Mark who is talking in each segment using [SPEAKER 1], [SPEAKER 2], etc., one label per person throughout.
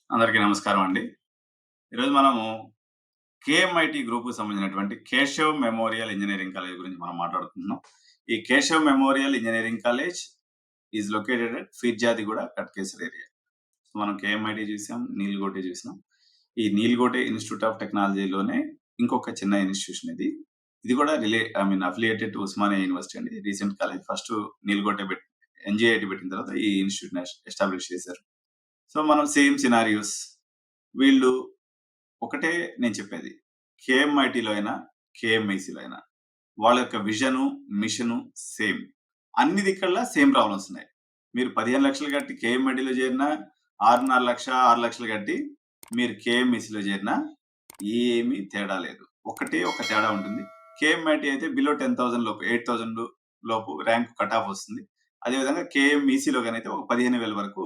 [SPEAKER 1] అందరికీ నమస్కారం అండి. ఈరోజు మనము కేఎంఐటీ గ్రూప్‌కి సంబంధించినటువంటి కేశవ్ మెమోరియల్ ఇంజినీరింగ్ కాలేజ్ గురించి మనం మాట్లాడుకుంటున్నాం. ఈ Keshav memorial engineering college is located at Peerzadiguda, Ghatkesar area. So, మనం కేఎంఐటీ చూసాం, నీల్‌గోటే చూసినాం. ఈ నీల్‌గోటే ఇన్‌స్టిట్యూట్ ఆఫ్ టెక్నాలజీలోనే ఇంకొక చిన్న ఇన్‌స్టిట్యూషన్ ఇది. ఇది కూడా అఫిలియేటెడ్ టు ఉస్మానియా యూనివర్సిటీ అండి. Recent college. ఫస్ట్ నీల్‌గోటే ఎన్‌జీఐటీ పెట్టిన తర్వాత ఈ ఇన్‌స్టిట్యూట్‌ని ఎస్టాబ్లిష్ చేశారు. సో, మనం సేమ్ సినారియోస్ వీళ్ళు ఒకటే నేను చెప్పేది. కేఎంఐటీలో అయినా, కేఎంఐసీలో అయినా వాళ్ళ యొక్క విజను, మిషను సేమ్. అన్ని దిక్కల్లా సేమ్ ప్రాబ్లమ్స్ ఉన్నాయి. మీరు 15,00,000 కట్టి కేఎంఐటీలో చేరినా, 6,50,000, 6,00,000 కట్టి మీరు కేఎంఈసీలో చేరినా ఏమీ తేడా లేదు. ఒకటే ఒక తేడా ఉంటుంది. కేఎంఐటీ అయితే బిలో 10,000 లోపు, 8,000 లోపు ర్యాంక్ కట్ ఆఫ్ వస్తుంది. అదేవిధంగా కేఎంఈసీలో గానైతే ఒక 15,000 వరకు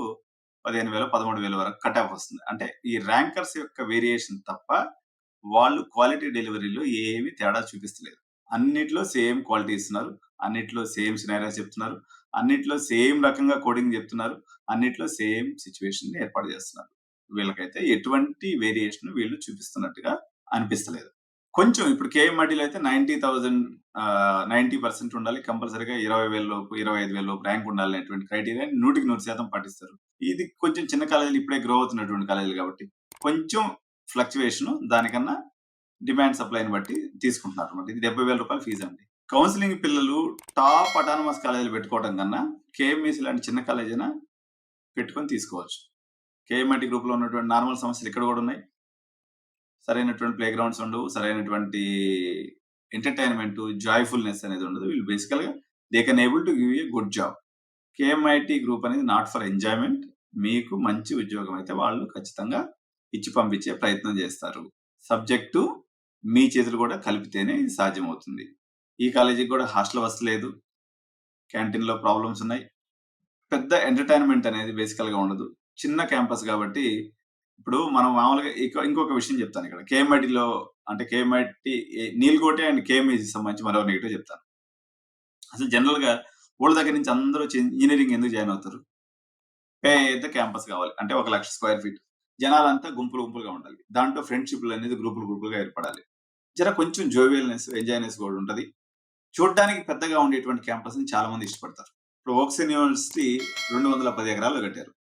[SPEAKER 1] 15,000, 13,000 వరకు కట్ ఆఫ్ వస్తుంది. అంటే ఈ ర్యాంకర్స్ యొక్క వేరియేషన్ తప్ప వాళ్ళు క్వాలిటీ డెలివరీలో ఏమి తేడా చూపిస్తలేరు. అన్నిట్లో సేమ్ క్వాలిటీ ఇస్తున్నారు. అన్నిట్లో సేమ్ సినారియోస్ చెప్తున్నారు. అన్నిట్లో సేమ్ రకంగా కోడింగ్ చెప్తున్నారు. అన్నిట్లో సేమ్ సిట్యుయేషన్‌ని ఏర్పాటు చేస్తున్నారు. వీళ్ళకైతే ఎటువంటి వేరియేషన్ వీళ్ళు చూపిస్తున్నట్టుగా అనిపిస్తలేదు. కొంచెం ఇప్పుడు కేఎంఐటీలో అయితే 90% ఉండాలి. కంపల్సరీగా 20,000 లోపు, 25,000 లోపు ర్యాంక్ ఉండాలనేటువంటి క్రైటీరియాని 100% పాటిస్తారు. ఇది కొంచెం చిన్న కాలేజీలు ఇప్పుడే గ్రో అవుతున్నటువంటి కాలేజీలు కాబట్టి కొంచెం ఫ్లక్చుయేషన్ దానికన్నా డిమాండ్ సప్లైని బట్టి తీసుకుంటున్నారు అనమాట. ఇది 70,000 ఫీజు అండి. కౌన్సిలింగ్ పిల్లలు టాప్ అటానమస్ కాలేజీలు పెట్టుకోవడం కన్నా కేఎంఈసీ లాంటి చిన్న కాలేజ్ అయినా పెట్టుకొని తీసుకోవచ్చు. కేఎంఐటీ గ్రూప్ లో ఉన్నటువంటి నార్మల్ సమస్యలు ఇక్కడ కూడా ఉన్నాయి. సరైనటువంటి ప్లే గ్రౌండ్స్ ఉండవు. సరైనటువంటి ఎంటర్టైన్మెంట్, జాయ్ఫుల్నెస్ అనేది ఉండదు. వీళ్ళు బేసికల్ గా they can able to give a good job. KMIT group అనేది నాట్ ఫర్ ఎంజాయ్మెంట్. మీకు మంచి ఉద్యోగం అయితే వాళ్ళు ఖచ్చితంగా ఇచ్చి పంపించే ప్రయత్నం చేస్తారు. సబ్జెక్టు మీ చేతులు కూడా కలిపితేనే ఇది సాధ్యమవుతుంది. ఈ కాలేజీకి కూడా హాస్టల్ వసతి లేదు. క్యాంటీన్‌లో ప్రాబ్లమ్స్ ఉన్నాయి. పెద్ద ఎంటర్టైన్మెంట్ అనేది బేసికల్ గా ఉండదు. చిన్న క్యాంపస్ కాబట్టి ఇప్పుడు మనం మామూలుగా ఇంకొక విషయం చెప్తాను ఇక్కడ. కేఎంఐటీలో అంటే కేఎంఐటీ నీల్‌గోటే అండ్ కేఎంఈసీకి సంబంధించి మరో నెగెటివ్ చెప్తాను. అసలు జనరల్‌గా ఊళ్ళ దగ్గర నుంచి అందరూ వచ్చి ఇంజినీరింగ్ ఎందుకు జాయిన్ అవుతారు? పెద్ద క్యాంపస్ కావాలి. అంటే 1,00,000 స్క్వేర్ ఫీట్. జనాలంతా గుంపులు గుంపులుగా ఉండాలి. దాంట్లో ఫ్రెండ్‌షిప్‌లు అనేది గ్రూపులు గ్రూపులుగా ఏర్పడాలి. కొంచెం జోవియల్‌నెస్, ఎంజాయ్‌నెస్ కూడా ఉంటది. చూడడానికి పెద్దగా ఉండేటువంటి క్యాంపస్‌ని చాలా మంది ఇష్టపడతారు. ఇప్పుడు ఓక్సన్ యూనివర్సిటీ 210 ఎకరాల్లో కట్టారు.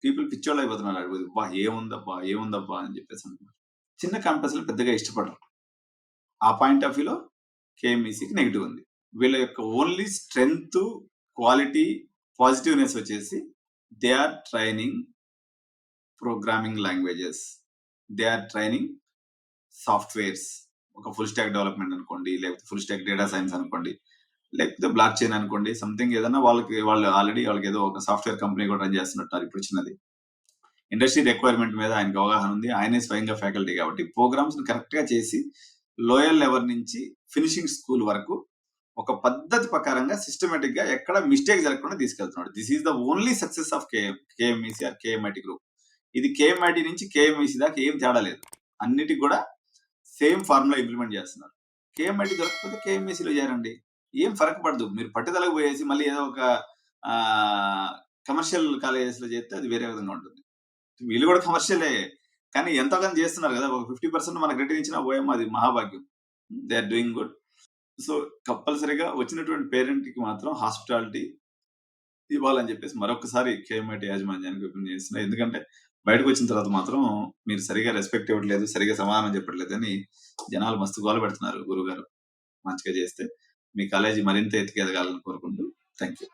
[SPEAKER 1] పీపుల్ పిచ్చోళ్ళు అయిపోతున్నారు. అబ్బా! ఏముందబ్బా! ఏముందబ్బా! అని చెప్పేసి అంటున్నారు. చిన్న క్యాంపస్‌లు పెద్దగా ఇష్టపడరు. ఆ పాయింట్ ఆఫ్ వ్యూలో కేఎంఈసీకి నెగెటివ్ ఉంది. వీళ్ళ యొక్క ఓన్లీ స్ట్రెంగ్త్, క్వాలిటీ, పాజిటివ్‌నెస్ వచ్చేసి they are training programming languages. They are training softwares. ఒక ఫుల్ స్టాక్ డెవలప్‌మెంట్ అనుకోండి, లేకపోతే ఫుల్ స్టాక్ డేటా సైన్స్ అనుకోండి, లేకపోతే బ్లాక్ చైన్ అనుకోండి. సంథింగ్ ఏదైనా వాళ్ళు ఆల్రెడీ వాళ్ళకేదో ఒక సాఫ్ట్‌వేర్ కంపెనీ కూడా రన్ చేస్తున్నట్టున్నారు ఇప్పుడు చిన్నది. ఇండస్ట్రీ రిక్వైర్మెంట్ మీద ఆయనకు అవగాహన ఉంది. ఆయనే స్వయంగా ఫ్యాకల్టీ కాబట్టి ప్రోగ్రామ్స్‌ని కరెక్ట్‌గా చేసి లోయర్ లెవెల్ నుంచి ఫినిషింగ్ స్కూల్ వరకు ఒక పద్ధతి ప్రకారంగా సిస్టమాటిక్‌గా ఎక్కడ మిస్టేక్ జరగకుండా తీసుకెళ్తున్నాడు. This is the only success of KMEC or KMIT group. ఇది కేఎంఐటీ నుంచి కేఎంఈసీ దాకా ఏం తేడా లేదు. అన్నిటికి కూడా సేమ్ ఫార్ములా ఇంప్లిమెంట్ చేస్తున్నారు. కేఎంఐటీ దొరకకపోతే కేఎంఈసీలో చేరండి. ఏం ఫరక్ పడదు. మీరు పట్టుదలకు పోయేసి మళ్ళీ ఏదో ఒక కమర్షియల్ కాలేజెస్‌లో చేస్తే అది వేరే విధంగా ఉంటుంది. వీళ్ళు కూడా కమర్షియలే. కానీ ఎంతో కొంత చేస్తున్నారు కదా! ఒక 50% మనకు రిటర్న్ ఇచ్చినా ఓయమ్మ అది మహాభాగ్యం. They are doing good. So, కంపల్సరీగా వచ్చినటువంటి పేరెంట్‌కి మాత్రం హాస్పిటాలిటీ ఇవ్వాలని చెప్పేసి మరొకసారి కేఎంఐటీ యాజమాన్యానికి విజ్ఞప్తి చేస్తున్నా. ఎందుకంటే బయటకొచ్చిన తర్వాత మాత్రం మీరు సరిగ్గా రెస్పెక్ట్ ఇవ్వట్లేదు, సరిగ్గా సమాధానం చెప్పట్లేదని జనాలు మస్తు గోల పెడుతున్నారు గురువుగారు. మంచిగా చేస్తే మీ కాలేజీ మరింత ఎత్తుకు ఎదగాలని కోరుకుంటూ థాంక్ యూ.